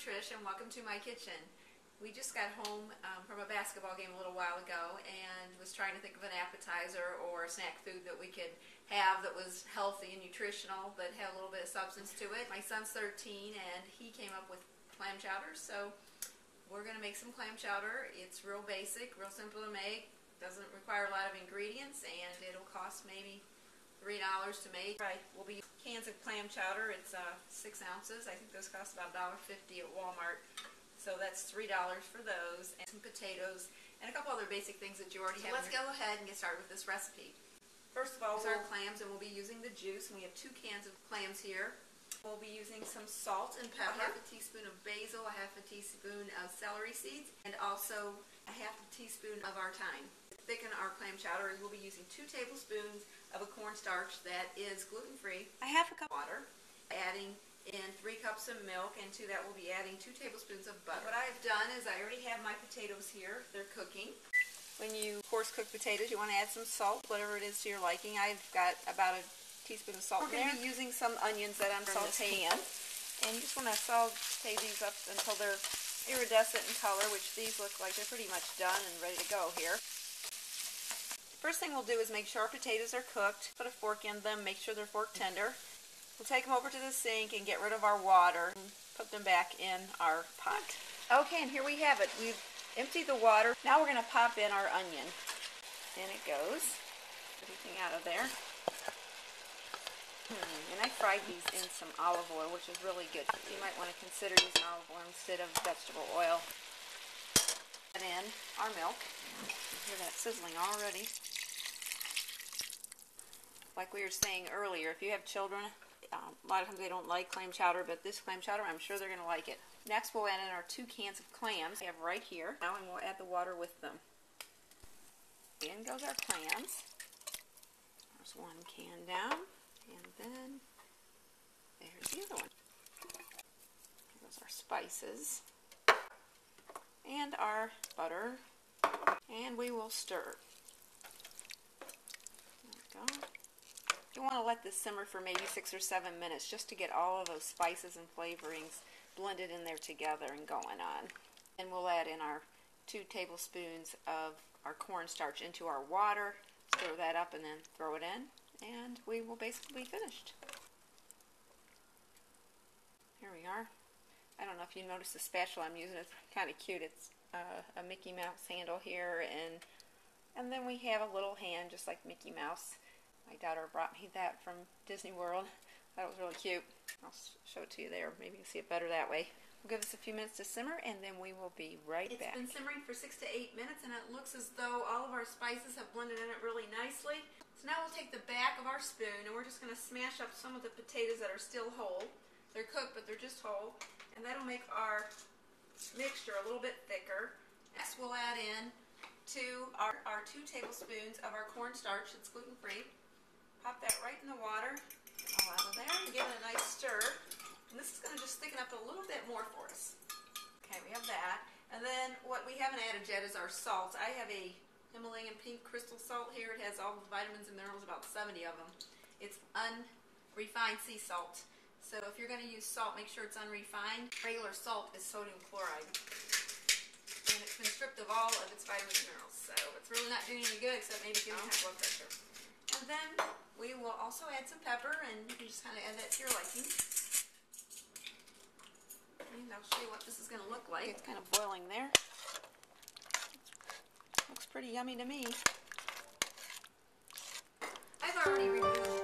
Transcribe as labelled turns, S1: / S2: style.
S1: Trish, and welcome to my kitchen. We just got home from a basketball game a little while ago and was trying to think of an appetizer or a snack food that we could have that was healthy and nutritional but had a little bit of substance to it. My son's 13 and he came up with clam chowder, so we're going to make some clam chowder. It's real basic, real simple to make, doesn't require a lot of ingredients, and it'll cost maybe $3 to make. We'll be cans of clam chowder. It's 6 ounces. I think those cost about $1.50 at Walmart. So that's $3 for those, and some potatoes, and a couple other basic things that you already have. Let's go ahead and get started with this recipe. First of all, these are clams, and we'll be using the juice, and we have 2 cans of clams here. We'll be using some salt and pepper, a half a teaspoon of basil, a half a teaspoon of celery seeds, and also a half a teaspoon of our thyme. To thicken our clam chowder, we'll be using 2 tablespoons of a cornstarch that is gluten-free, a half a cup of water, adding in 3 cups of milk, and to that we'll be adding 2 tablespoons of butter. What I've done is I already have my potatoes here. They're cooking. When you coarse cook potatoes, you want to add some salt, whatever it is to your liking. I've got about a teaspoon of salt in there. We're going to be using some onions that I'm sauteing, and you just want to saute these up until they're iridescent in color, which these look like they're pretty much done and ready to go here. First thing we'll do is make sure our potatoes are cooked. Put a fork in them, make sure they're fork tender. We'll take them over to the sink and get rid of our water and put them back in our pot. Okay, and here we have it. We've emptied the water. Now we're going to pop in our onion. In it goes. Everything out of there. And I fried these in some olive oil, which is really good. You might want to consider using olive oil instead of vegetable oil. Add in our milk. You hear that sizzling already. Like we were saying earlier, if you have children, a lot of times they don't like clam chowder, but this clam chowder, I'm sure they're going to like it. Next, we'll add in our 2 cans of clams we have right here. Now, and we'll add the water with them. In goes our clams. There's 1 can down, and then there's the other one. Here goes our spices and our butter, and we will stir. There we go. You want to let this simmer for maybe 6 or 7 minutes just to get all of those spices and flavorings blended in there together and going on. And we'll add in our 2 tablespoons of our cornstarch into our water, stir that up, and then throw it in, and we will basically be finished. Here we are. I don't know if you noticed the spatula I'm using. It's kind of cute. It's a Mickey Mouse handle here, and then we have a little hand just like Mickey Mouse. My daughter brought me that from Disney World. That was really cute. I'll show it to you there. Maybe you can see it better that way. We'll give this a few minutes to simmer, and then we will be right back. It's been simmering for 6 to 8 minutes, and it looks as though all of our spices have blended in it really nicely. So now we'll take the back of our spoon, and we're just going to smash up some of the potatoes that are still whole. They're cooked, but they're just whole. And that'll make our mixture a little bit thicker. Next, we'll add in our 2 tablespoons of our cornstarch. It's gluten-free. Pop that right in the water, all out of there, and give it a nice stir. And this is going to just thicken up a little bit more for us. Okay, we have that. And then what we haven't added yet is our salt. I have a Himalayan pink crystal salt here. It has all the vitamins and minerals, about 70 of them. It's unrefined sea salt. So if you're going to use salt, make sure it's unrefined. Regular salt is sodium chloride. And it's been stripped of all of its vitamins and minerals. So it's really not doing any good except maybe giving high blood pressure. And then we will also add some pepper, and you can just kind of add that to your liking. And I'll show you what this is going to look like. It's kind of boiling there. Looks pretty yummy to me. I've already removed